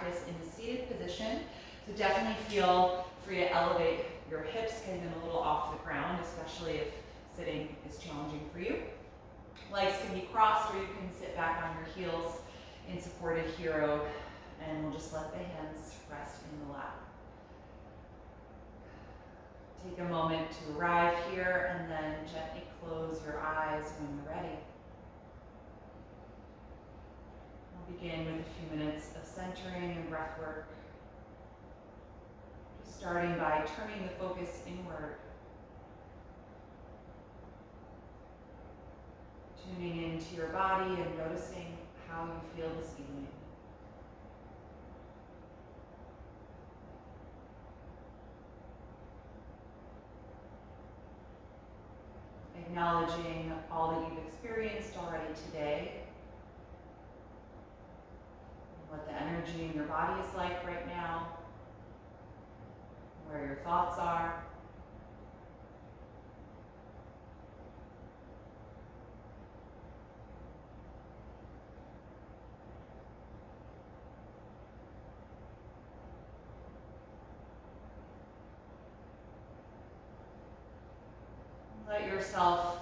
practice in a seated position. So definitely feel free to elevate your hips, getting them a little off the ground, especially if sitting is challenging for you. Legs can be crossed, or you can sit back on your heels in supported hero, and we'll just let the hands rest in the lap. Take a moment to arrive here and then gently close your eyes when you're ready. We'll begin with a few minutes of centering and breath work. Just starting by turning the focus inward. Tuning into your body and noticing how you feel this evening. Acknowledging all that you've experienced already today, what the energy in your body is like right now, where your thoughts are. Let yourself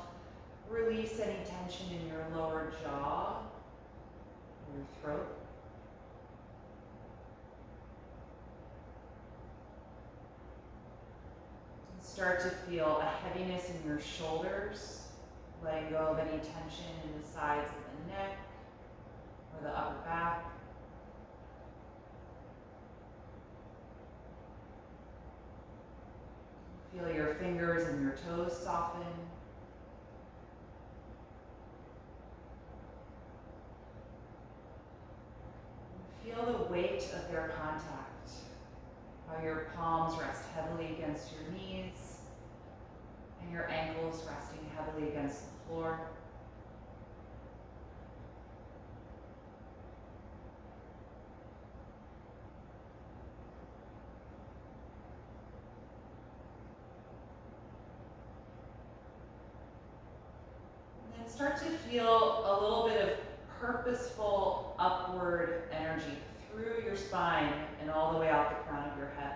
release any tension in your lower jaw, your throat. Start to feel a heaviness in your shoulders, letting go of any tension in the sides of the neck or the upper back. Feel your fingers and your toes soften. Feel the weight of their contact, how your palms rest heavily against your knees and your ankles resting heavily against the floor. Start to feel a little bit of purposeful upward energy through your spine and all the way out the crown of your head.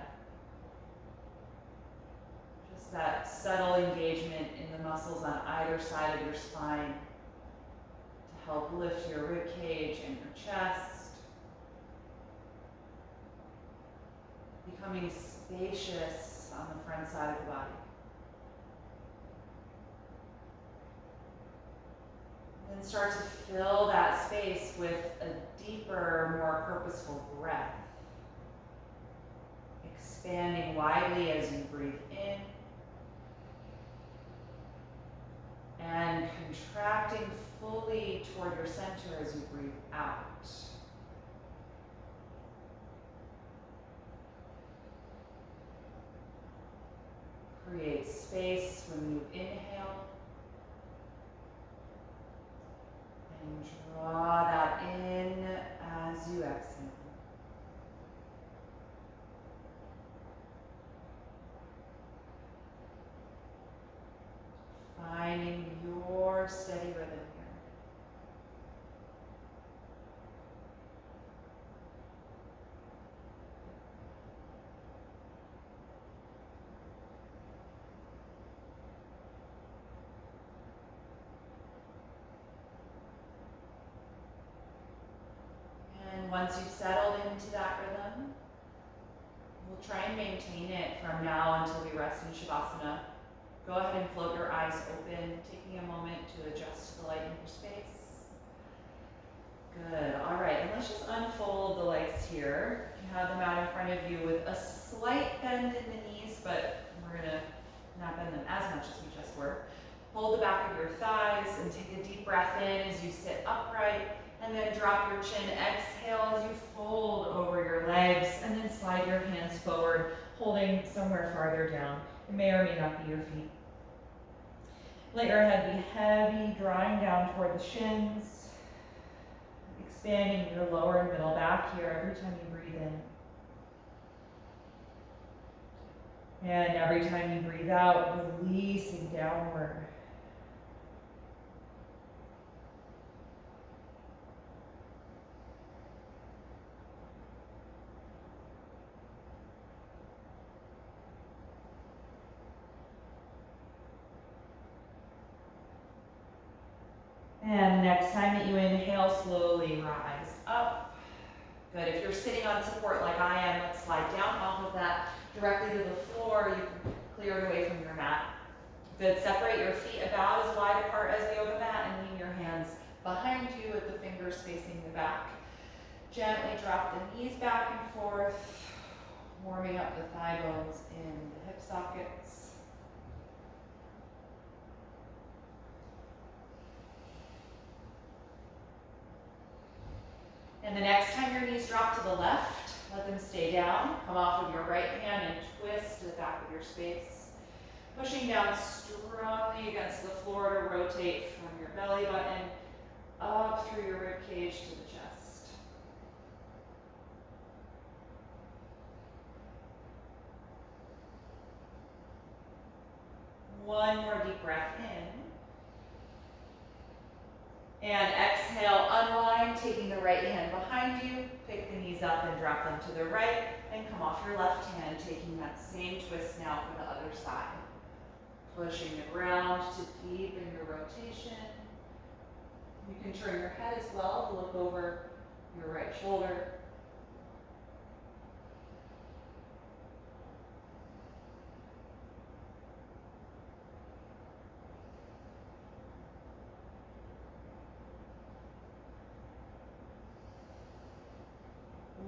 Just that subtle engagement in the muscles on either side of your spine to help lift your rib cage and your chest. Becoming spacious on the front side of the body. And start to fill that space with a deeper, more purposeful breath. Expanding widely as you breathe in. And contracting fully toward your center as you breathe out. Create space when you inhale. And draw that in as you exhale. Finding your steady rhythm here. Once you've settled into that rhythm, we'll try and maintain it from now until we rest in Shavasana. Go ahead and float your eyes open, taking a moment to adjust to the light in your space. Good, all right, and let's just unfold the legs here. You have them out in front of you with a slight bend in the knees, but we're gonna not bend them as much as we just were. Hold the back of your thighs and take a deep breath in as you sit upright. And then drop your chin, exhale as you fold over your legs, and then slide your hands forward, holding somewhere farther down. It may or may not be your feet. Let your head be heavy, drawing down toward the shins, expanding your lower and middle back here every time you breathe in. And every time you breathe out, releasing downward. And next time that you inhale, slowly rise up. Good. If you're sitting on support like I am, let's slide down off of that directly to the floor. You can clear it away from your mat. Good. Separate your feet about as wide apart as the yoga mat and lean your hands behind you with the fingers facing the back. Gently drop the knees back and forth, warming up the thigh bones in the hip sockets. And the next time your knees drop to the left, let them stay down. Come off of your right hand and twist to the back of your space. Pushing down strongly against the floor to rotate from your belly button up through your rib cage to the chest. One more deep breath in. And exhale, unwind, taking the right hand behind you, pick the knees up and drop them to the right, and come off your left hand, taking that same twist now for the other side. Pushing the ground to deepen your rotation. You can turn your head as well to look over your right shoulder.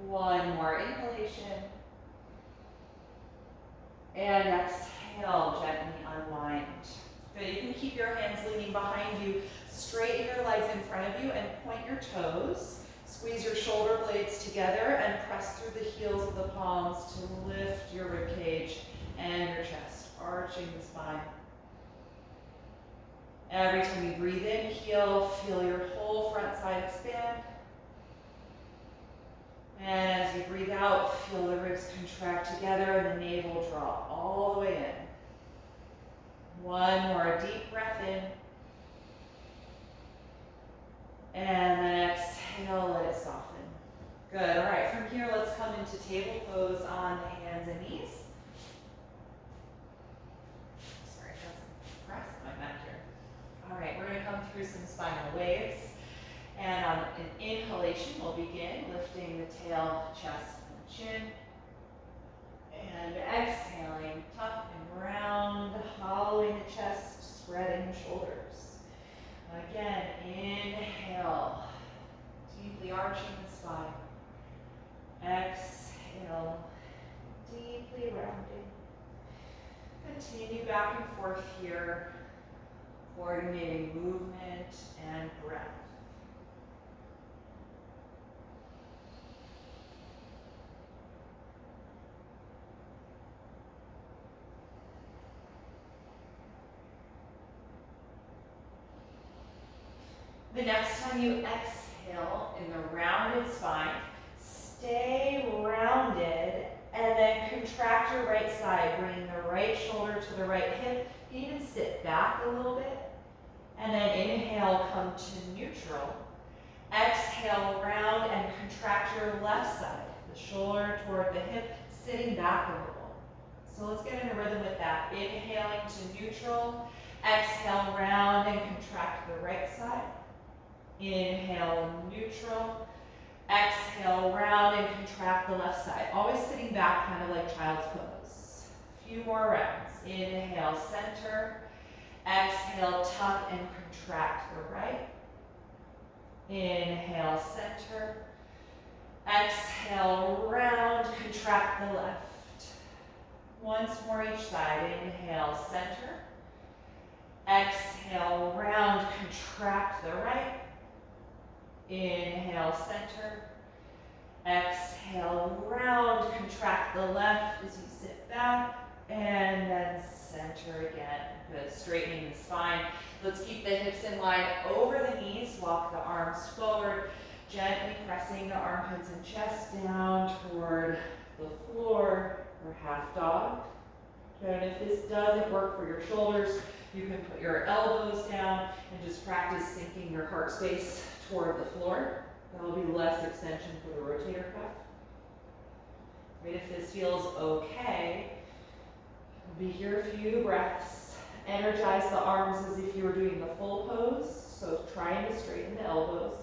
One more inhalation. And exhale, gently unwind. Good, you can keep your hands leaning behind you, straighten your legs in front of you and point your toes. Squeeze your shoulder blades together and press through the heels of the palms to lift your rib cage and your chest, arching the spine. Every time you breathe in, feel your whole front side expand. And as you breathe out, feel the ribs contract together and the navel draw all the way in. One more deep breath in. And then exhale, let it soften. Good, all right, from here, let's come into table pose on the hands and knees. Sorry, I got some grass on my mat here. All right, we're gonna come through some spinal waves. And on an inhalation, we'll begin lifting the tail, chest, and chin. And exhaling, tuck and round, hollowing the chest, spreading the shoulders. Again, inhale, deeply arching the spine. Exhale, deeply rounding. Continue back and forth here, coordinating movement and breath. The next time you exhale in the rounded spine, stay rounded and then contract your right side, bringing the right shoulder to the right hip. You can even sit back a little bit. And then inhale, come to neutral. Exhale, round and contract your left side, the shoulder toward the hip, sitting back a little. So let's get in a rhythm with that. Inhaling to neutral. Exhale, round and contract the right side. Inhale, neutral. Exhale, round and contract the left side. Always sitting back, kind of like child's pose. A few more rounds. Inhale, center. Exhale, tuck and contract the right. Inhale, center. Exhale, round, contract the left. Once more each side. Inhale, center. Exhale, round, contract the right. Inhale, center. Exhale, round, contract the left as you sit back. And then center again. Good, straightening the spine. Let's keep the hips in line over the knees. Walk the arms forward. Gently pressing the armpits and chest down toward the floor or half dog. And if this doesn't work for your shoulders, you can put your elbows down and just practice sinking your heart space toward the floor. That'll be less extension for the rotator cuff. Right, if this feels okay, we'll be here a few breaths. Energize the arms as if you were doing the full pose. So trying to straighten the elbows.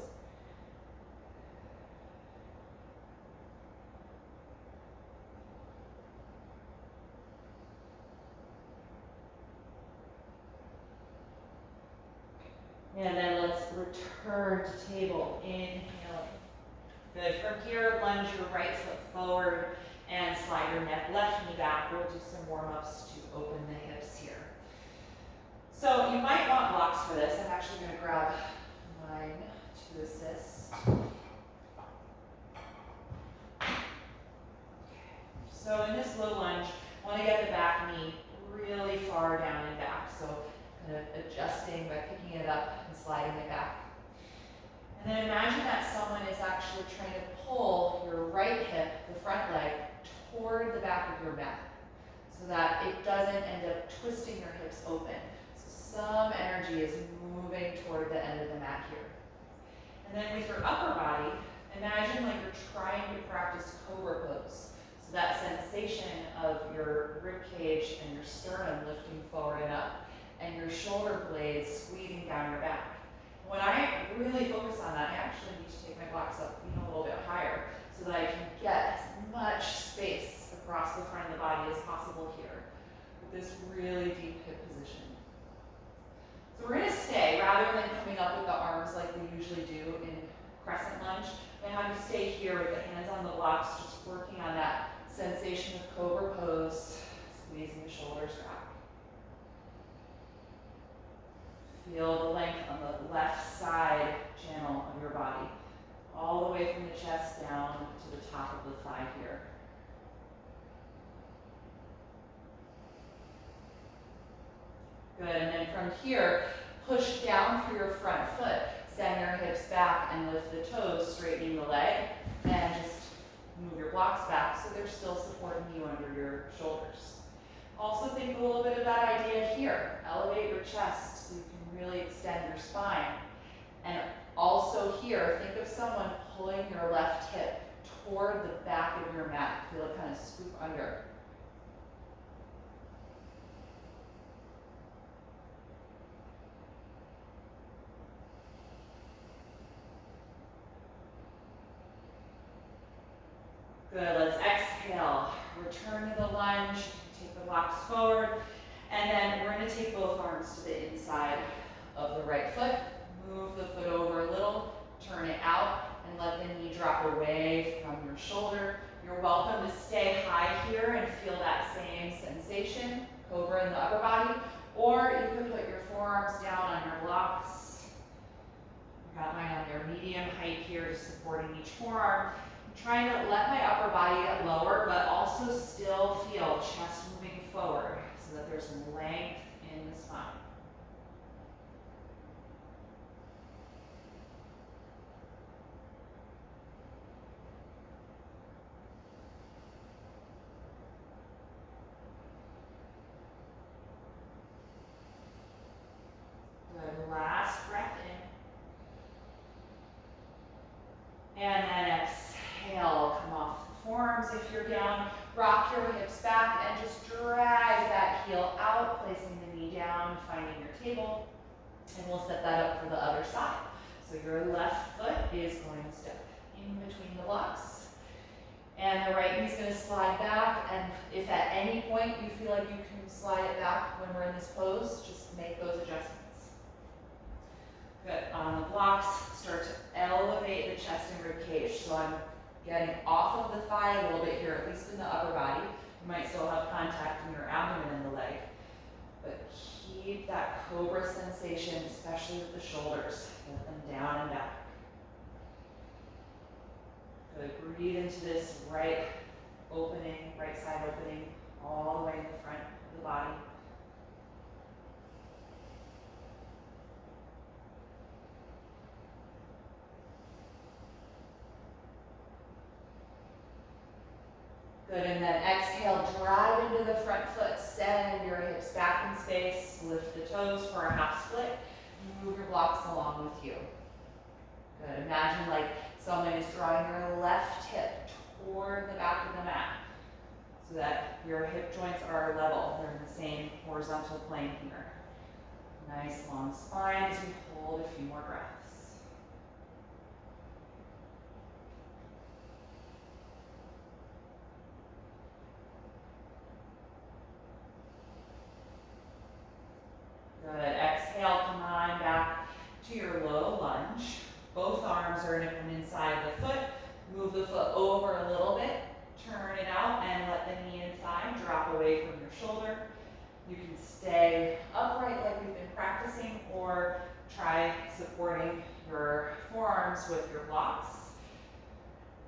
And then let's return to table. Inhale. Good. From here, lunge your right foot forward and slide your left knee back. We'll do some warm-ups to open the hips here. So you might want blocks for this. I'm actually going to grab mine to assist. So in this low lunge, I want to get the back knee really far down and back. So kind of adjusting by picking it up and sliding it back. And then imagine that someone is actually trying to pull your right hip, the front leg, toward the back of your mat so that it doesn't end up twisting your hips open. So some energy is moving toward the end of the mat here. And then with your upper body, imagine like you're trying to practice cobra pose. So that sensation of your rib cage and your sternum lifting forward and up, and your shoulder blades squeezing down your back. When I really focus on that, I actually need to take my blocks up even a little bit higher so that I can get as much space across the front of the body as possible here with this really deep hip position. So we're going to stay, rather than coming up with the arms like we usually do in crescent lunge, I'm going to have you stay here with the hands on the blocks, just working on that sensation of cobra pose, squeezing the shoulders back. Feel the length on the left side channel of your body, all the way from the chest down to the top of the thigh here. Good, and then from here, push down through your front foot, send your hips back and lift the toes, straightening the leg, and just move your blocks back so they're still supporting you under your shoulders. Also think a little bit of that idea here. Elevate your chest so you can really extend your spine. And also here, think of someone pulling your left hip toward the back of your mat. Feel it kind of scoop under. Good, let's exhale. Return to the lunge, take the blocks forward, and then we're going to take both arms to the inside of the right foot. Move the foot over a little, turn it out, and let the knee drop away from your shoulder. You're welcome to stay high here and feel that same sensation, cobra in the upper body, or you can put your forearms down on your blocks. I've got mine on their medium height here, just supporting each forearm. I'm trying to let my upper body get lower, but also still feel chest moving forward so that there's some length in the spine. Good, last breath in. And then exhale, come off the forearms if you're down. Rock your hips back and just drag that heel out, placing the knee down, finding your table. And we'll set that up for the other side. So your left foot is going to step in between the blocks. And the right knee's going to slide back. And if at any point you feel like you can slide it back when we're in this pose, just make those adjustments. Good. On the blocks, start to elevate the chest and rib cage. So I'm getting off of the thigh a little bit here, at least in the upper body. You might still have contact in your abdomen and the leg. But keep that cobra sensation, especially with the shoulders. Get them down and back. Good. Breathe into this right opening, right side opening, all the way in the front of the body. Good, and then exhale, drive into the front foot, send your hips back in space, lift the toes for a half split, move your blocks along with you. Good, imagine like someone is drawing your left hip toward the back of the mat so that your hip joints are level, they're in the same horizontal plane here. Nice long spine as we hold a few more breaths. Good. Exhale, come on back to your low lunge. Both arms are going to come inside the foot. Move the foot over a little bit. Turn it out and let the knee and thigh drop away from your shoulder. You can stay upright like we've been practicing, or try supporting your forearms with your blocks.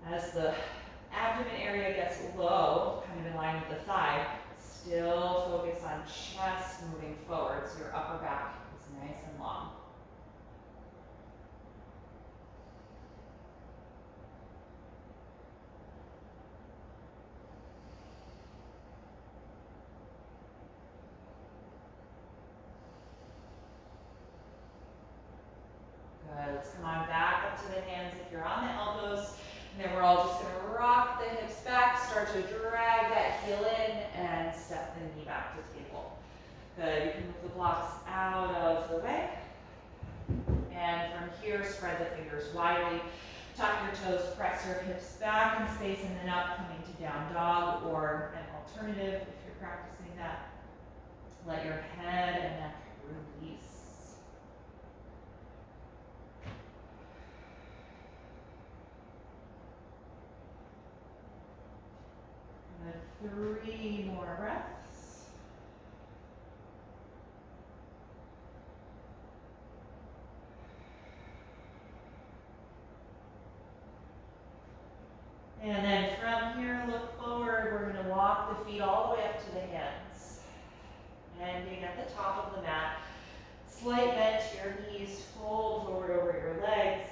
As the abdomen area gets low, kind of in line with the thigh, still focus on chest moving forward so your upper back is nice and long. Good. Let's come on back up to the hands if you're on the elbows. And then we're all just going to rock the hips back, start to drag that heel in, and step the knee back to table. Good. You can move the blocks out of the way. And from here, spread the fingers widely. Tuck your toes, press your hips back in space, and then up, coming to down dog, or an alternative if you're practicing that. Let your head and neck release. Good. 3 more breaths. And then from here, look forward. We're going to walk the feet all the way up to the hands. Ending at the top of the mat. Slight bend to your knees, fold forward over your legs.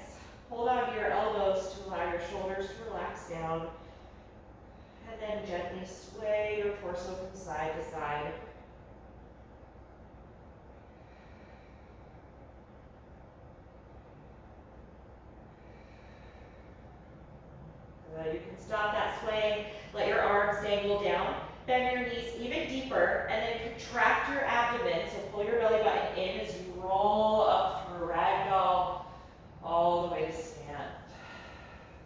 Hold out of your elbows to allow your shoulders to relax down. And then gently sway your torso from side to side. Good. You can stop that swaying. Let your arms dangle down. Bend your knees even deeper, and then contract your abdomen. So pull your belly button in as you roll up through ragdoll all the way to stand.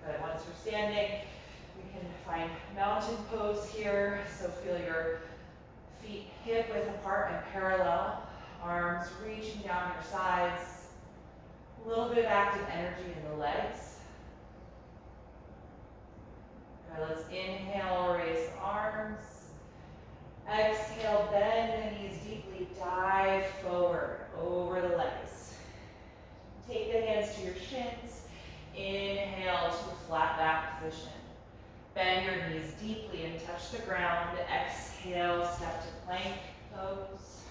Good. Once you're standing, we can find mountain pose here. So feel your feet hip width apart and parallel. Arms reaching down your sides. A little bit of active energy in the legs. Good. Let's inhale, raise the arms. Exhale, bend the knees deeply, dive forward over the legs. Take the hands to your shins. Inhale to a flat back position. Bend your knees deeply and touch the ground. Exhale, step to plank pose.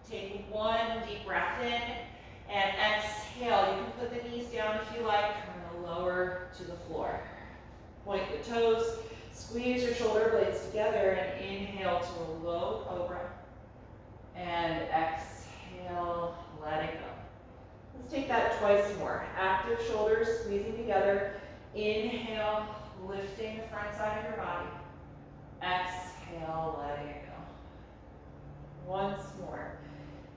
Take 1 deep breath in, and exhale. You can put the knees down if you like. I'm going to lower to the floor. Point the toes. Squeeze your shoulder blades together and inhale to a low cobra. And exhale, let it go. Let's take that twice more. Active shoulders squeezing together. Inhale, lifting the front side of your body. Exhale, letting it go. Once more.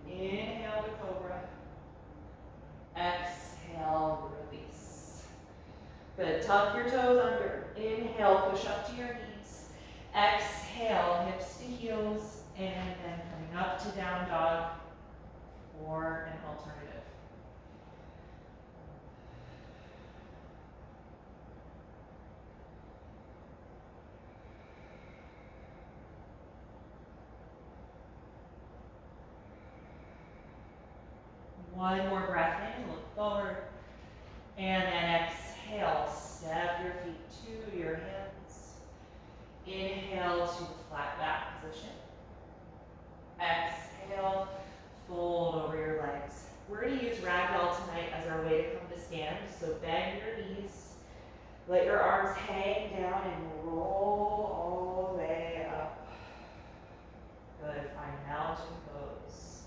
Inhale to cobra. Exhale, release. Good. Tuck your toes under. Inhale, push up to your knees. Exhale, hips to heels, and then coming up to down dog or an alternative. One more breath in, look forward, and then exhale, step your feet to your hands. Inhale to the flat back position. Exhale, fold over your legs. We're going to use ragdoll tonight as our way to come to stand, so bend your knees, let your arms hang down and roll all the way up. Good, find mountain pose.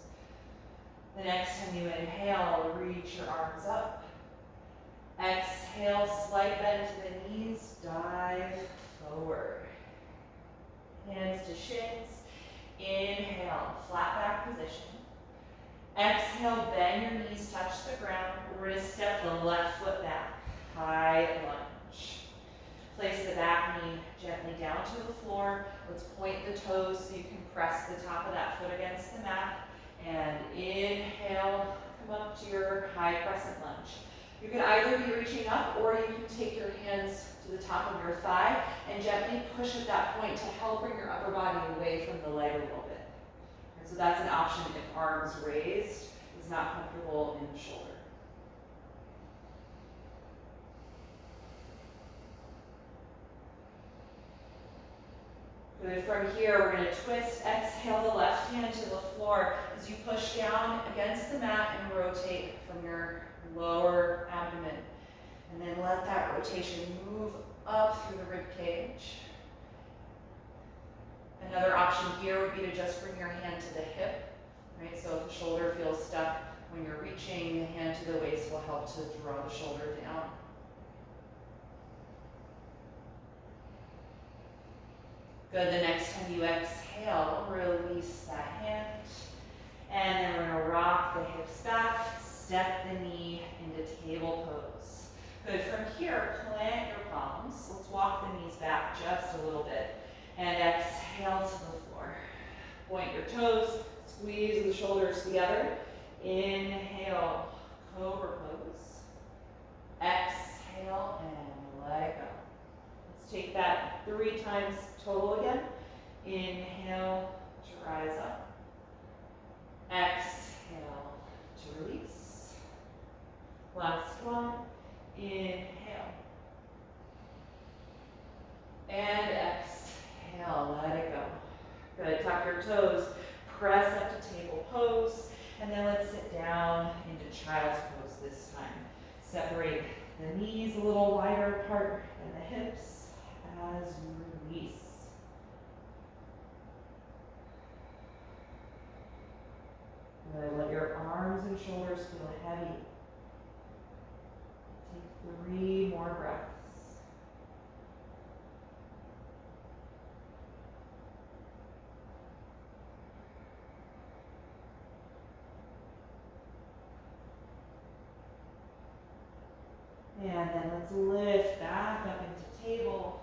The next time you inhale, reach your arms up. Exhale, slight bend to the knees, dive forward. Hands to shins. Inhale, flat back position. Exhale, bend your knees, touch the ground. We're gonna step the left foot back. High lunge. Place the back knee gently down to the floor. Let's point the toes so you can press the top of that foot against the mat. And inhale, come up to your high crescent lunge. You can either be reaching up or you can take your hands to the top of your thigh and gently push at that point to help bring your upper body away from the leg a little bit. And so that's an option if arms raised is not comfortable in the shoulder. Good. From here, we're going to twist, exhale the left hand to the floor as you push down against the mat and rotate from your lower abdomen. And then let that rotation move up through the rib cage. Another option here would be to just bring your hand to the hip, right? So if the shoulder feels stuck when you're reaching, the hand to the waist will help to draw the shoulder down. Good, the next time you exhale, release that hand. And then we're gonna rock the hips back, step the knee into table pose. Good, from here, plant your palms. Let's walk the knees back just a little bit. And exhale to the floor. Point your toes, squeeze the shoulders together. Inhale, cobra pose. Exhale and let it go. Let's take that 3 times total again. Inhale to rise up. Exhale to release. Last one. Inhale. And exhale, let it go. Good, tuck your toes, press up to table pose, and then let's sit down into child's pose this time. Separate the knees a little wider apart than the hips as you release. Good, let your arms and shoulders feel heavy. Take 3 more breaths. And then let's lift back up into table.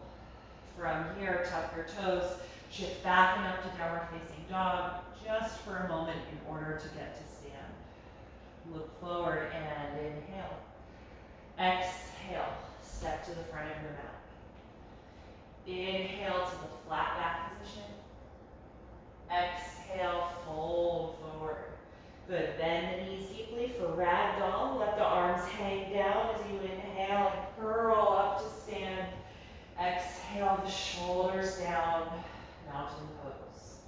From here, tuck your toes, shift back and up to downward facing dog, just for a moment in order to get to stand. Look forward and inhale. Exhale, step to the front of your mat. Inhale to the flat back position. Exhale, fold forward. Good, bend the knees deeply for ragdoll. Let the arms hang down as you inhale and curl up to stand. Exhale the shoulders down, mountain pose.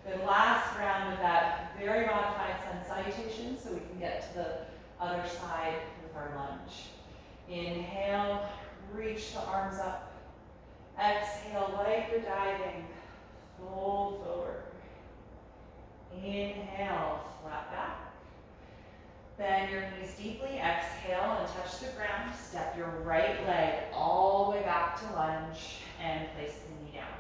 Good, last round of that very modified sun salutation so we can get to the other side with our lunge. Inhale, reach the arms up. Exhale, like you're diving, fold forward. Inhale, flat back. Bend your knees deeply, exhale and touch the ground. Step your right leg all the way back to lunge and place the knee down.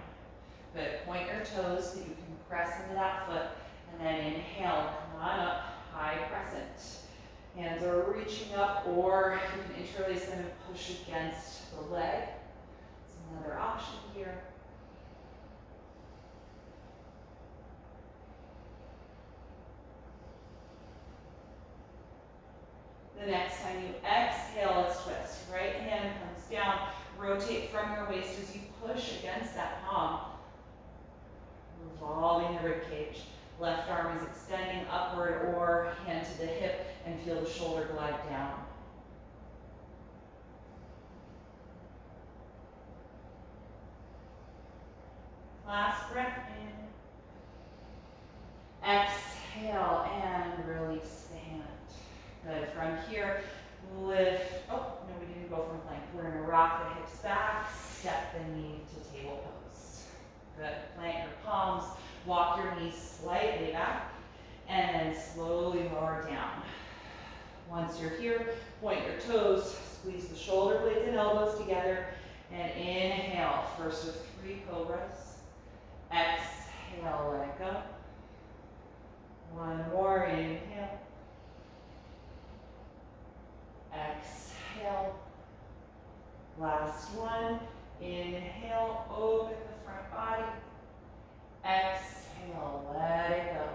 Good, point your toes so you can press into that foot and then inhale, come on up, high crescent. Hands are reaching up or you can interlace them and push against the leg. It's another option here. The next time you exhale, let's twist. Right hand comes down, rotate from your waist as you push against that palm. Revolving the rib cage. Left arm is extending upward or hand to the hip and feel the shoulder glide down. Last breath in. Exhale and release the hand. Good, from here, lift, oh, no, we didn't go from plank. We're gonna rock the hips back, step the knee to table pose. Good, plant your palms, walk your knees slightly back, and then slowly lower down. Once you're here, point your toes, squeeze the shoulder blades and elbows together, and inhale, first of 3 cobras. Exhale, let it go. One more, inhale. Last one. Inhale, open the front body. Exhale, let it go.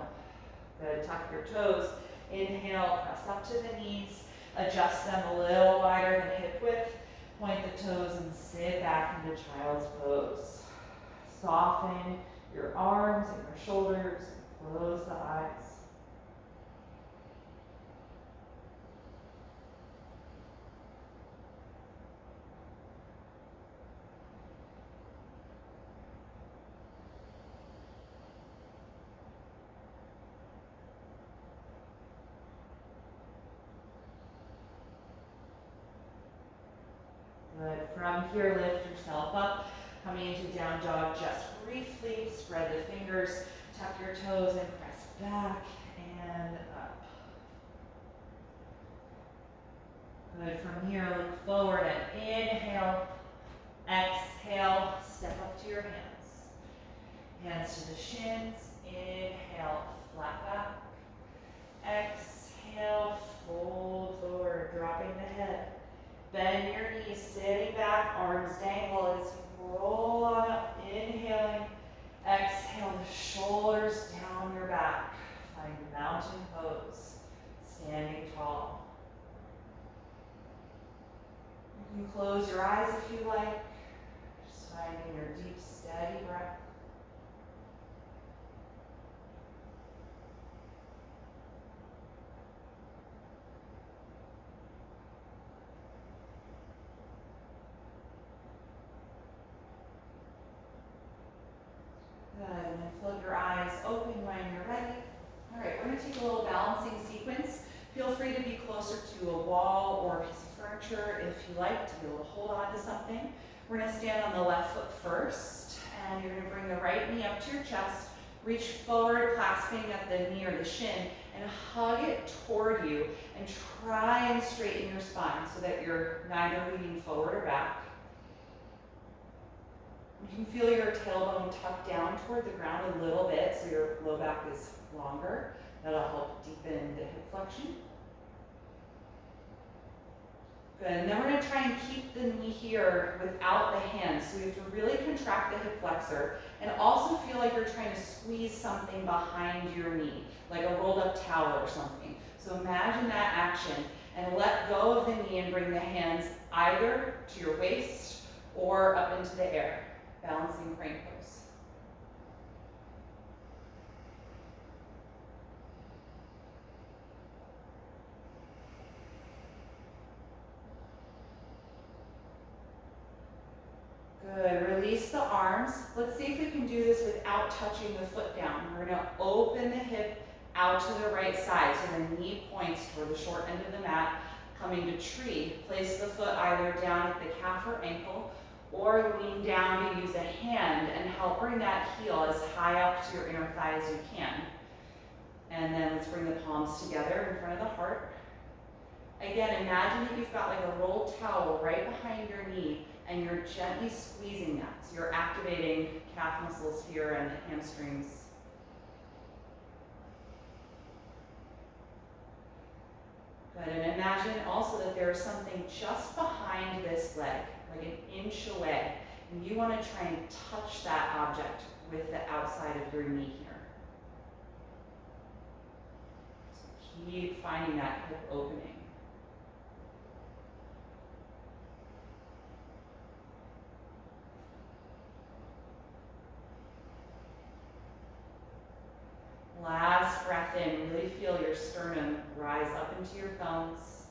Good, tuck your toes. Inhale, press up to the knees. Adjust them a little wider than hip width. Point the toes and sit back into child's pose. Soften your arms and your shoulders and close the eyes. Good. From here, lift yourself up. Coming into down dog just briefly. Spread the fingers, tuck your toes, and press back and up. Good. From here, look forward and inhale. Exhale, step up to your hands. Hands to the shins. Inhale, flat back. Exhale, fold forward, dropping the head. Bend your knees, sitting back, arms dangle as you roll on up. Inhaling, exhale the shoulders down your back. Find mountain pose, standing tall. You can close your eyes if you like, just finding your deep, steady breath. Good, and then float your eyes open when you're ready. All right, we're gonna take a little balancing sequence. Feel free to be closer to a wall or a piece of furniture if you like, to be able to hold on to something. We're gonna stand on the left foot first, and you're gonna bring the right knee up to your chest, reach forward, clasping at the knee or the shin, and hug it toward you, and try and straighten your spine so that you're neither leaning forward or back. You can feel your tailbone tuck down toward the ground a little bit so your low back is longer. That'll help deepen the hip flexion. Good, and then we're gonna try and keep the knee here without the hands. So you have to really contract the hip flexor and also feel like you're trying to squeeze something behind your knee, like a rolled up towel or something. So imagine that action and let go of the knee and bring the hands either to your waist or up into the air. Balancing crane pose. Good, release the arms. Let's see if we can do this without touching the foot down. We're gonna open the hip out to the right side so the knee points toward the short end of the mat. Coming to tree, place the foot either down at the calf or ankle, or lean down to use a hand and help bring that heel as high up to your inner thigh as you can. And then let's bring the palms together in front of the heart. Again, imagine that you've got like a rolled towel right behind your knee and you're gently squeezing that. So you're activating calf muscles here and the hamstrings. Good, and imagine also that there's something just behind this leg, like an inch away, and you want to try and touch that object with the outside of your knee here. So keep finding that hip opening. Last breath in, really feel your sternum rise up into your thumbs.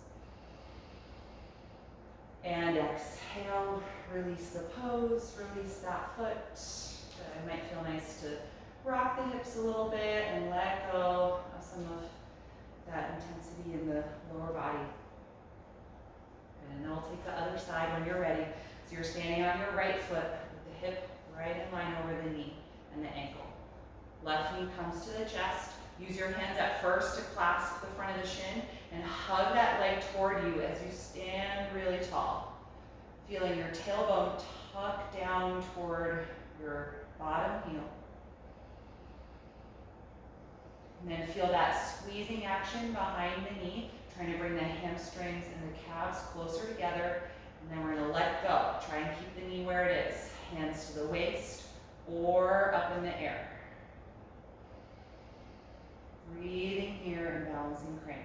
And exhale, release the pose, release that foot. It might feel nice to rock the hips a little bit and let go of some of that intensity in the lower body. And then we'll take the other side when you're ready. So you're standing on your right foot with the hip right in line over the knee and the ankle. Left knee comes to the chest. Use your hands at first to clasp the front of the shin and hug that leg toward you as you stand really tall. Feeling your tailbone tuck down toward your bottom heel. And then feel that squeezing action behind the knee, trying to bring the hamstrings and the calves closer together. And then we're going to let go. Try and keep the knee where it is. Hands to the waist or up in the air. Breathing here and balancing crane.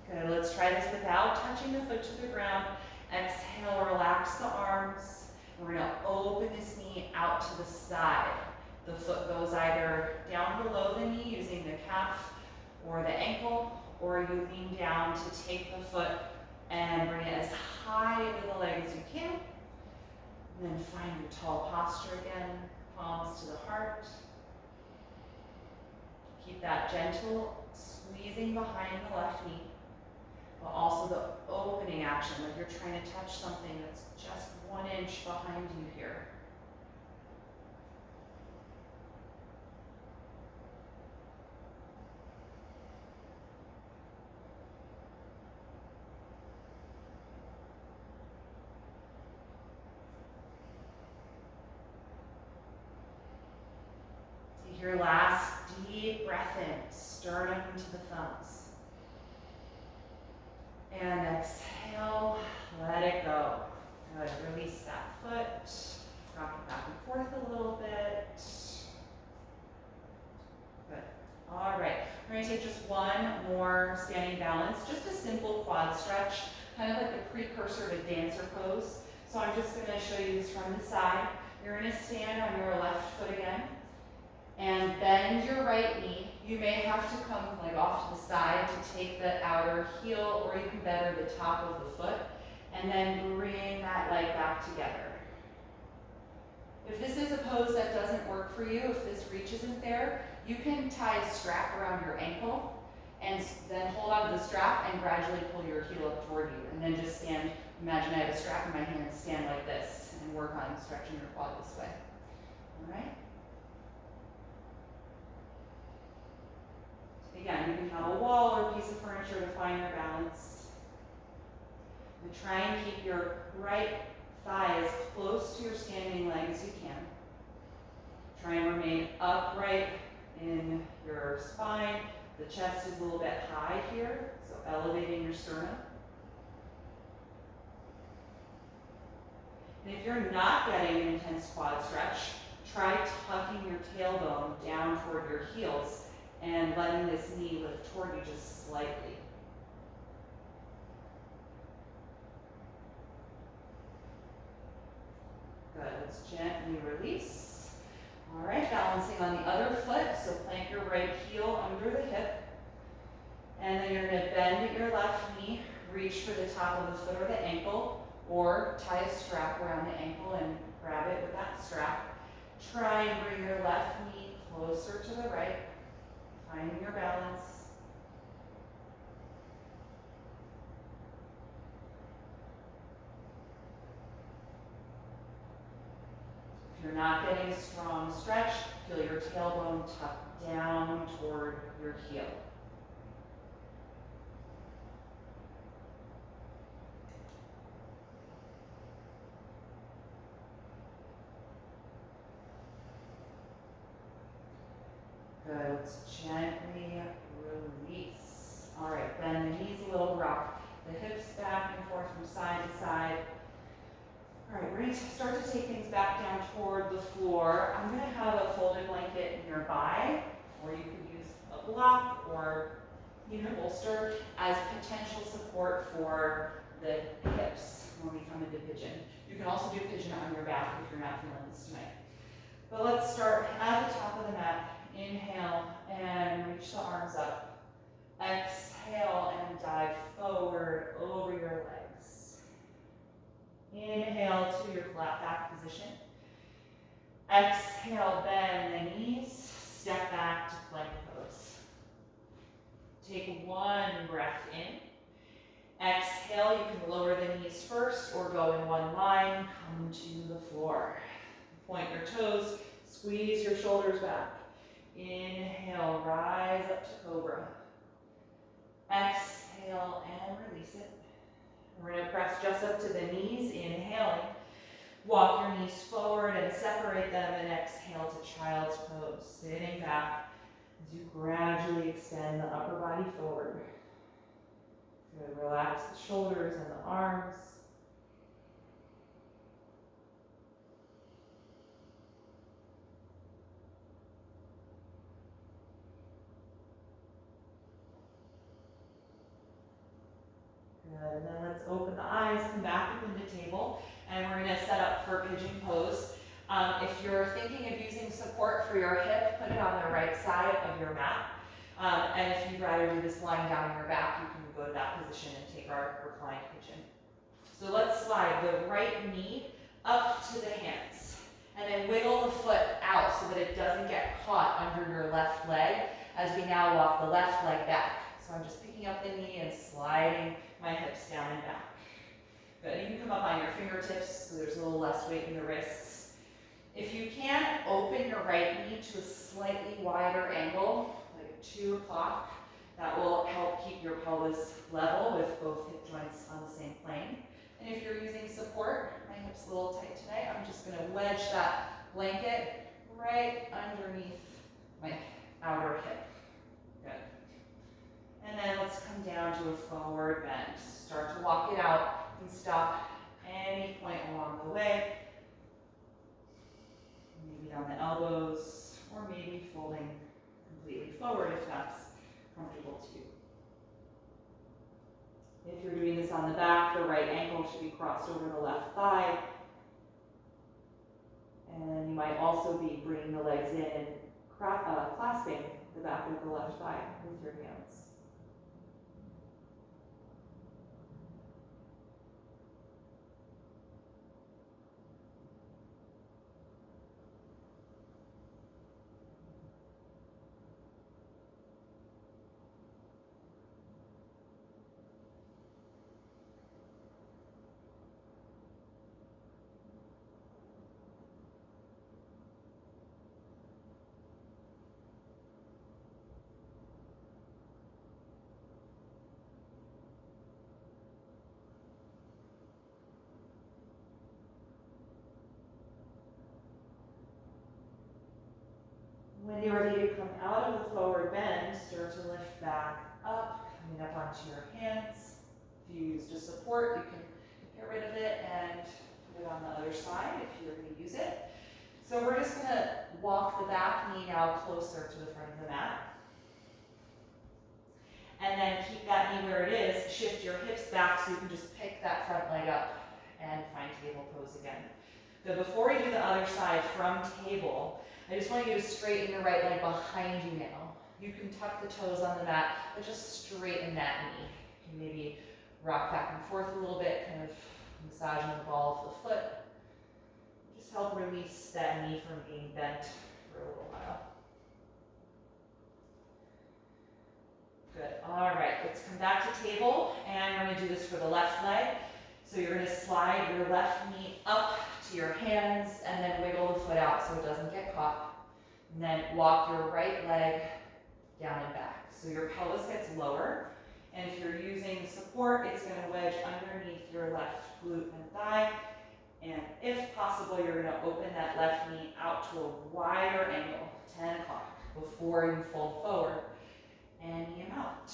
Good, let's try this without touching the foot to the ground. Exhale, relax the arms. We're gonna open this knee out to the side. The foot goes either down below the knee using the calf or the ankle, or you lean down to take the foot and bring it as high into the leg as you can. And then find your tall posture again, palms to the heart. Keep that gentle squeezing behind the left knee, but also the opening action, like you're trying to touch something that's just 1 inch behind you here. Take your last deep breath in, sternum to the thumbs. And exhale, let it go. Good, release that foot, rock it back and forth a little bit. Good, all right. We're gonna take just one more standing balance, just a simple quad stretch, kind of like the precursor to dancer pose. So I'm just gonna show you this from the side. You're gonna stand on your left foot again, and bend your right knee. You may have to come like off to the side to take the outer heel or even better the top of the foot, and then bring that leg back together. If this is a pose that doesn't work for you, if this reach isn't there, you can tie a strap around your ankle and then hold on to the strap and gradually pull your heel up toward you, and then just stand. Imagine I have a strap in my hand, stand like this and work on stretching your quad this way. All right? Again, you can have a wall or a piece of furniture to find your balance. And try and keep your right thigh as close to your standing leg as you can. Try and remain upright in your spine. The chest is a little bit high here, so elevating your sternum. And if you're not getting an intense quad stretch, try tucking your tailbone down toward your heels and letting this knee lift toward you just slightly. Good, let's gently release. All right, balancing on the other foot, so plant your right heel under the hip. And then you're gonna bend your left knee, reach for the top of the foot or the ankle, or tie a strap around the ankle and grab it with that strap. Try and bring your left knee closer to the right. Finding your balance. If you're not getting a strong stretch, feel your tailbone tuck down toward your heel. Good, let's gently release. All right, bend the knees a little, rock the hips back and forth from side to side. All right, we're gonna start to take things back down toward the floor. I'm gonna have a folded blanket nearby, or you could use a block or even a bolster as potential support for the hips when we come into pigeon. You can also do pigeon on your back if you're not feeling this tonight. But let's start at the top of the mat. Inhale and reach the arms up. Exhale and dive forward over your legs. Inhale to your flat back position. Exhale, bend the knees, step back to plank pose. Take one breath in. Exhale, you can lower the knees first or go in one line, come to the floor. Point your toes, squeeze your shoulders back. Inhale, rise up to cobra. Exhale and release it. We're going to press just up to the knees, inhaling. Walk your knees forward and separate them and exhale to child's pose. Sitting back, As you gradually extend the upper body forward. Good. Relax the shoulders and the arms. Good. And then let's open the eyes, come back up into table, and we're going to set up for pigeon pose. If you're thinking of using support for your hip, put it on the right side of your mat. And if you'd rather do this lying down on your back, you can go to that position and take our reclined pigeon. So let's slide the right knee up to the hands. And then wiggle the foot out so that it doesn't get caught under your left leg as we now walk the left leg back. So I'm just picking up the knee and sliding my hips down and back. Good. You can come up on your fingertips so there's a little less weight in the wrists. If you can, open your right knee to a slightly wider angle, like a 2 o'clock. That will help keep your pelvis level with both hip joints on the same plane. And if you're using support, my hip's a little tight today, I'm just going to wedge that blanket right underneath my outer hip. Good. And then let's come down to a forward bend. Start to walk it out and stop any point along the way. Maybe down the elbows, or maybe folding completely forward if that's comfortable to you. If you're doing this on the back, the right ankle should be crossed over the left thigh. And you might also be bringing the legs in and clasping the back of the left thigh with your hands. When you're ready to come out of the forward bend, start to lift back up, coming up onto your hands. If you used a support, you can get rid of it and put it on the other side if you're going to use it. So we're just going to walk the back knee now closer to the front of the mat. And then keep that knee where it is. Shift your hips back so you can just pick that front leg up and find table pose again. So before we do the other side from table, I just want you to straighten your right leg behind you now. You can tuck the toes on the mat, but just straighten that knee. You can maybe rock back and forth a little bit, kind of massaging the ball of the foot. Just help release that knee from being bent for a little while. Good. All right, let's come back to table, and we're going to do this for the left leg. So you're going to slide your left knee up to your hands and then wiggle the foot out so it doesn't get caught. And then walk your right leg down and back. So your pelvis gets lower. And if you're using support, it's going to wedge underneath your left glute and thigh. And if possible, you're going to open that left knee out to a wider angle, 10 o'clock, before you fold forward and knee out.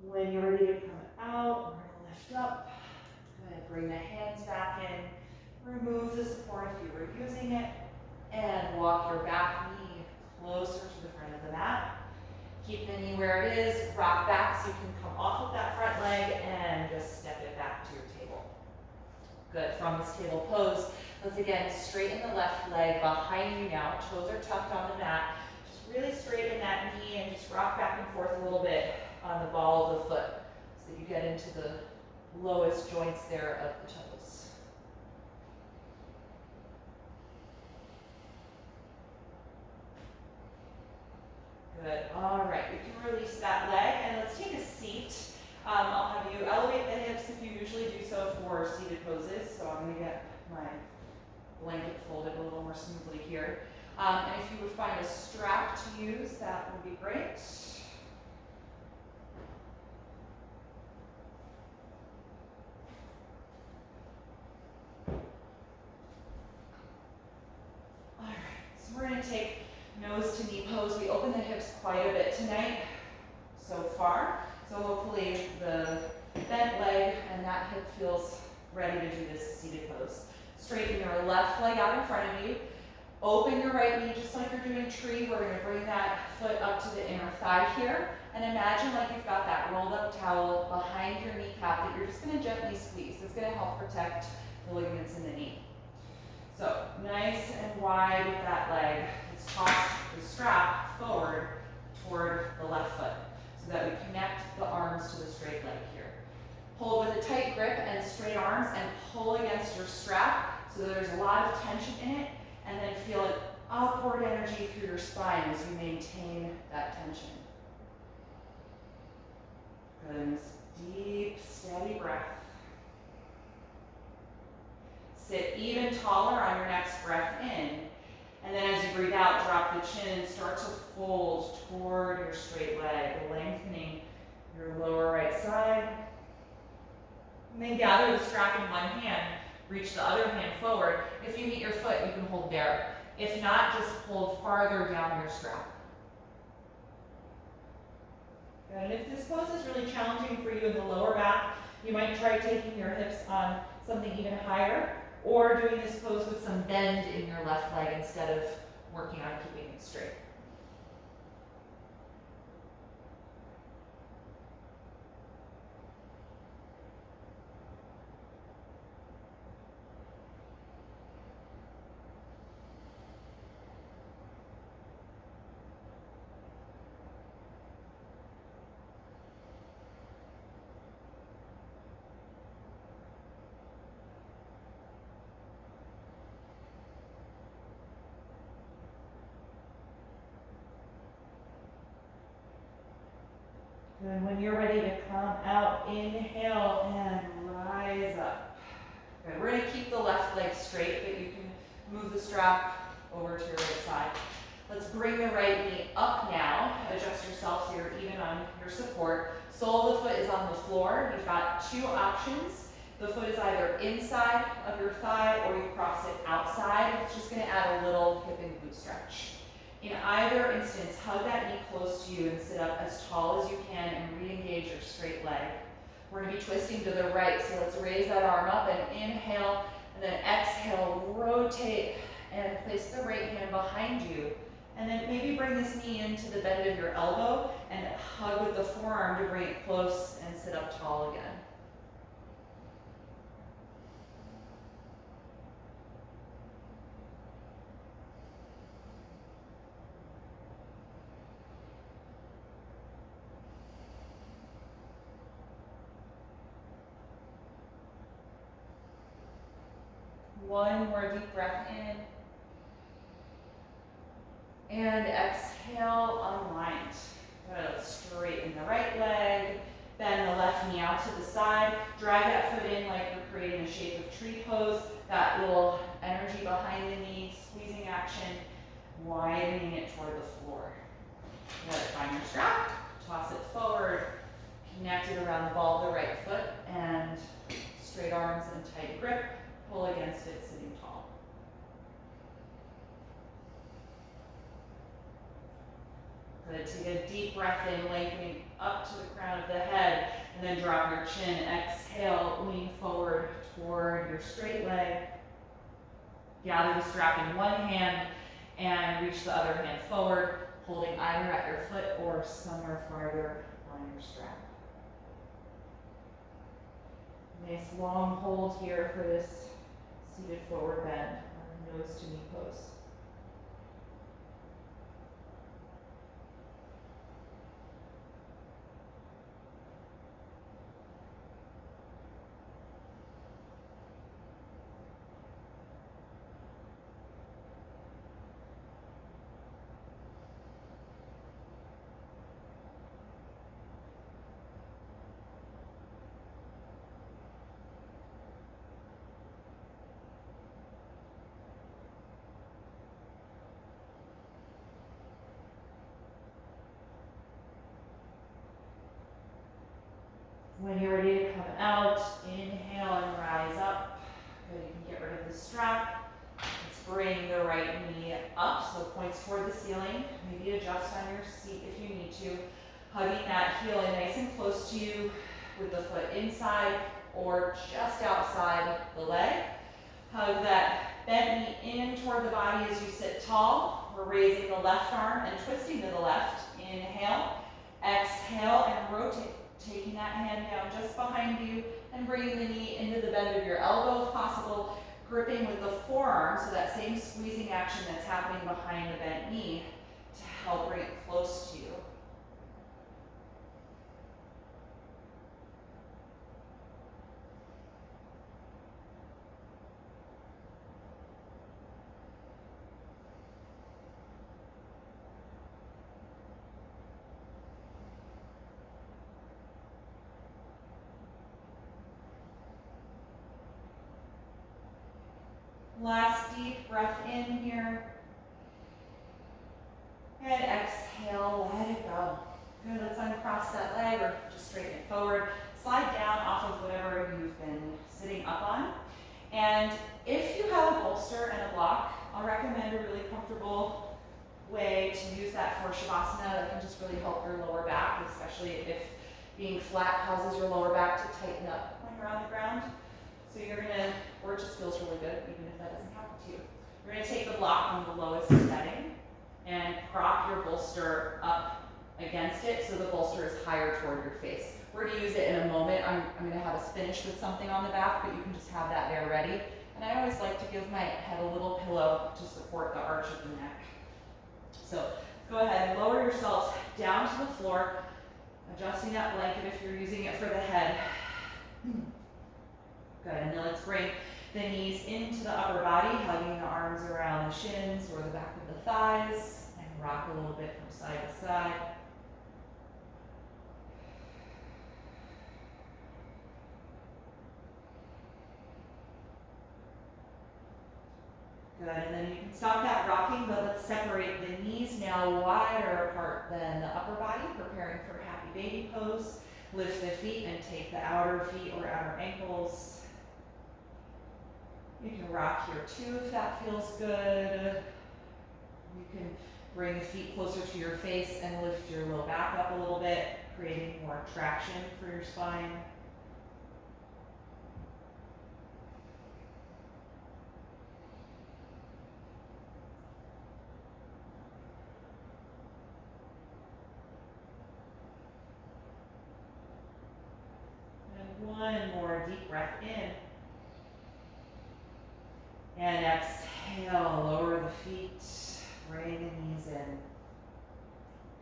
When you're ready to come out, we're going to lift up. Good. Bring the hands back in. Remove the support if you were using it. And walk your back knee closer to the front of the mat. Keep the knee where it is. Rock back so you can come off of that front leg and Good, from this table pose, let's again straighten the left leg behind you now. Toes are tucked on the mat. Just really straighten that knee and just rock back and forth a little bit on the ball of the foot so that you get into the lowest joints there of the toes. Good, all right, we can release that leg and let's take a seat. I'll have you elevate the hips if you usually do so for seated poses. So I'm going to get my blanket folded a little more smoothly here. And if you would find a strap to use, that would be great. All right, so we're going to take nose to knee pose. We open the hips quite a bit tonight so far. So hopefully the bent leg and that hip feels ready to do this seated pose. Straighten your left leg out in front of you. Open your right knee just like you're doing a tree. We're going to bring that foot up to the inner thigh here. And imagine like you've got that rolled up towel behind your kneecap that you're just going to gently squeeze. It's going to help protect the ligaments in the knee. So nice and wide with that leg. Let's toss the strap forward toward the left foot, so that we connect the arms to the straight leg here. Hold with a tight grip and straight arms and pull against your strap so that there's a lot of tension in it, and then feel an upward energy through your spine as you maintain that tension. Good, deep, steady breath. Sit even taller on your next breath in, and then as you breathe out, drop the chin and start to fold toward your straight leg, lengthening your lower right side. And then gather the strap in one hand, reach the other hand forward. If you meet your foot, you can hold there. If not, just hold farther down your strap. Good. And if this pose is really challenging for you in the lower back, you might try taking your hips on something even higher, or doing this pose with some bend in your left leg instead of working on keeping it straight. And when you're ready to come out, inhale and rise up. Good. We're going to keep the left leg straight, but you can move the strap over to your right side. Let's bring the right knee up now. Adjust yourself so you're even on your support. Sole of the foot is on the floor. You've got two options. The foot is either inside of your thigh or you cross it outside. It's just going to add a little hip and glute stretch. In either instance, hug that knee close to you and sit up as tall as you can and re-engage your straight leg. We're going to be twisting to the right, so let's raise that arm up and inhale, and then exhale, rotate, and place the right hand behind you. And then maybe bring this knee into the bend of your elbow and hug with the forearm to bring it close and sit up tall again. One more deep breath in. And exhale, unwind. Good. Straighten the right leg, bend the left knee out to the side, drag that foot in like you're creating a shape of tree pose, that little energy behind the knee, squeezing action, widening it toward the floor. Good. Find your strap, toss it forward, connect it around the ball of the right foot, and straight arms and tight grip. Pull against it, sitting tall. Good. Take a deep breath in, lengthening up to the crown of the head, and then drop your chin. Exhale, lean forward toward your straight leg. Gather the strap in one hand and reach the other hand forward, holding either at your foot or somewhere farther on your strap. Nice long hold here for this seated forward bend, or nose to knee pose. When you're ready to come out, inhale and rise up. Good, you can get rid of the strap. Let's bring the right knee up, so points toward the ceiling. Maybe adjust on your seat if you need to. Hugging that heel in nice and close to you with the foot inside or just outside the leg. Hug that bent knee in toward the body as you sit tall. We're raising the left arm and twisting to the left. Inhale, exhale, and rotate. Taking that hand down just behind you and bringing the knee into the bend of your elbow if possible, gripping with the forearm, so that same squeezing action that's happening behind the bent knee to help bring it close to you. Last deep breath in here. And exhale, let it go. Good, let's uncross that leg or just straighten it forward. Slide down off of whatever you've been sitting up on. And if you have a bolster and a block, I'll recommend a really comfortable way to use that for Shavasana that can just really help your lower back, especially if being flat causes your lower back to tighten up when you're on the ground. So you're gonna, or it just feels really good, even if that doesn't happen to you. You're gonna take the block on the lowest setting and prop your bolster up against it so the bolster is higher toward your face. We're gonna use it in a moment. I'm gonna have us finish with something on the back, but you can just have that there ready. And I always like to give my head a little pillow to support the arch of the neck. So let's go ahead and lower yourself down to the floor, adjusting that blanket if you're using it for the head. Good, and then let's bring the knees into the upper body, hugging the arms around the shins or the back of the thighs, and rock a little bit from side to side. Good, and then you can stop that rocking, but let's separate the knees now wider apart than the upper body, preparing for happy baby pose. Lift the feet and take the outer feet or outer ankles. You can rock here too if that feels good. You can bring the feet closer to your face and lift your low back up a little bit, creating more traction for your spine. And one more deep breath in. And exhale, lower the feet, bring the knees in.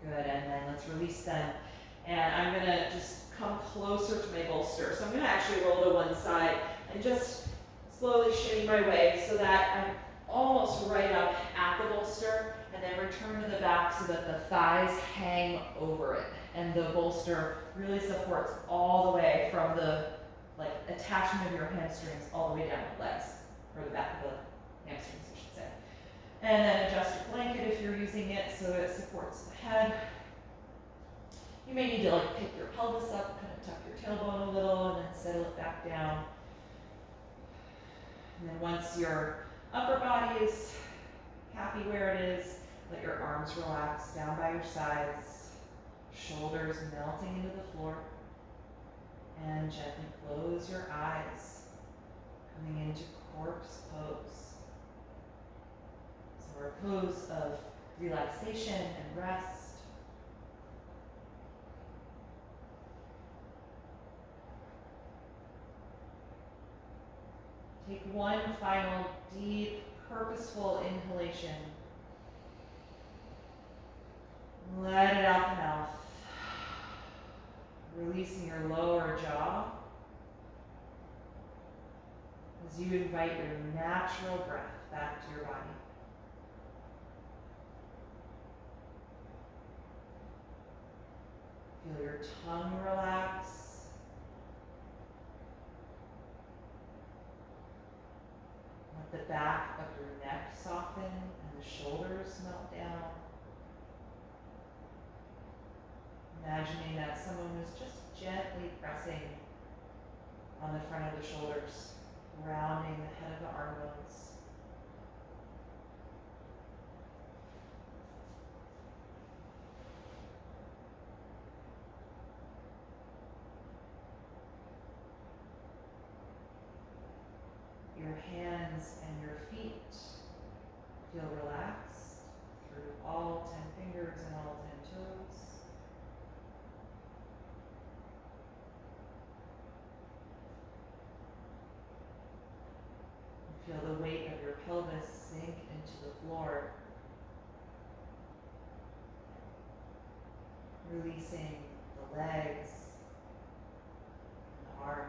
Good, and then let's release them. And I'm gonna just come closer to my bolster. So I'm gonna actually roll to one side and just slowly shimmy my way so that I'm almost right up at the bolster, and then return to the back so that the thighs hang over it. And the bolster really supports all the way from the attachment of your hamstrings all the way down the legs. Or the back of the hamstrings, I should say. And then adjust your blanket if you're using it so it supports the head. You may need to pick your pelvis up, kind of tuck your tailbone a little, and then settle it back down. And then once your upper body is happy where it is, let your arms relax down by your sides, shoulders melting into the floor, and gently close your eyes, coming into corpse pose. So we're a pose of relaxation and rest. Take one final deep, purposeful inhalation. Let it out the mouth. Releasing your lower jaw as you invite your natural breath back to your body. Feel your tongue relax. Let the back of your neck soften and the shoulders melt down. Imagining that someone was just gently pressing on the front of the shoulders, rounding the head of the arm bones. Your hands and your feet feel relaxed through all 10 fingers and all 10 toes. Feel the weight of your pelvis sink into the floor, releasing the legs and the arms.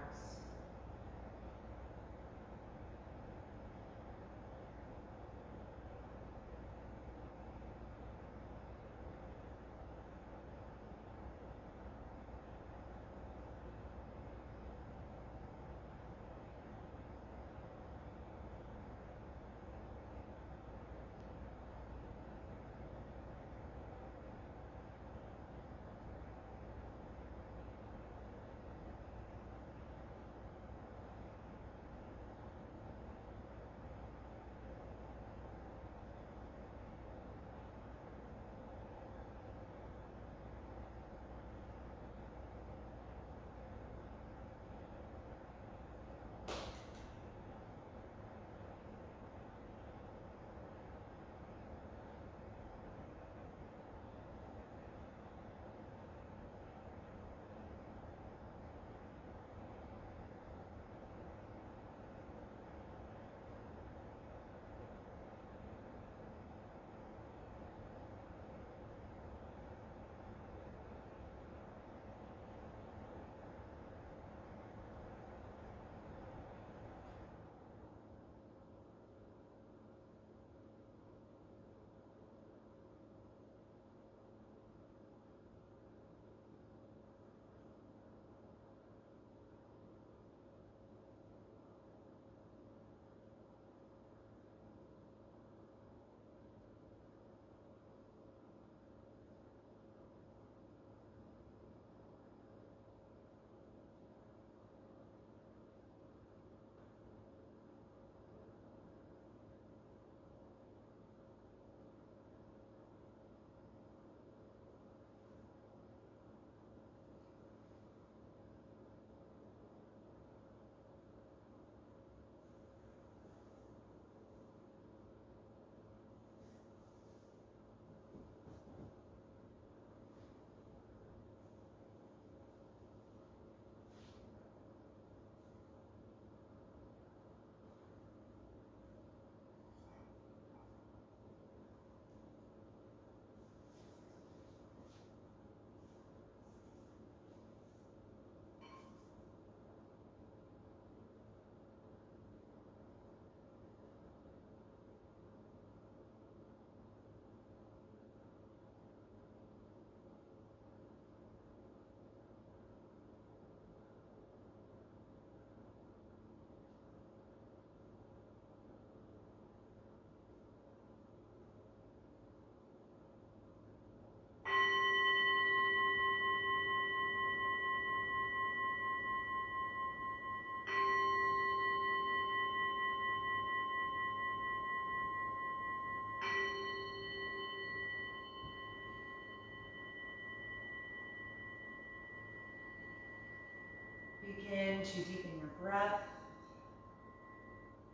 Begin to deepen your breath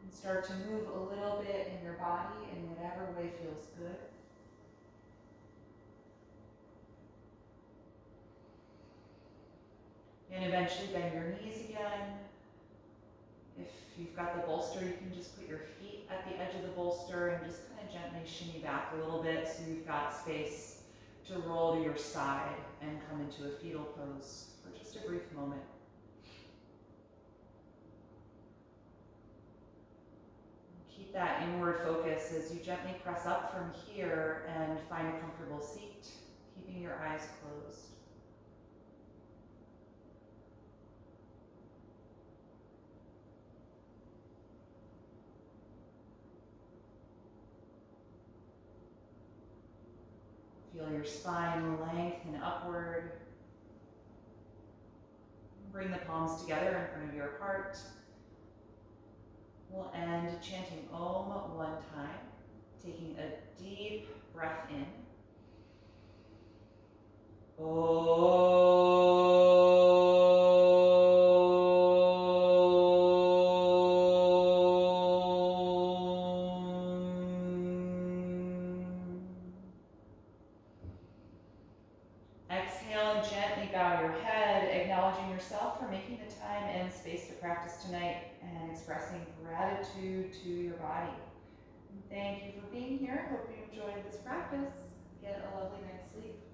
and start to move a little bit in your body in whatever way feels good. And eventually bend your knees again. If If you've got the bolster, you can just put your feet at the edge of the bolster and just kind of gently shimmy back a little bit so you've got space to roll to your side and come into a fetal pose for just a brief moment. Keep that inward focus as you gently press up from here and find a comfortable seat, keeping your eyes closed. Feel your spine lengthen upward. Bring the palms together in front of your heart. We'll end chanting Om one time, taking a deep breath in. Om. Exhale and gently bow your head, acknowledging yourself for making the time and space to practice tonight and expressing gratitude to your body. Thank you for being here. Hope you enjoyed this practice. Get a lovely night's sleep.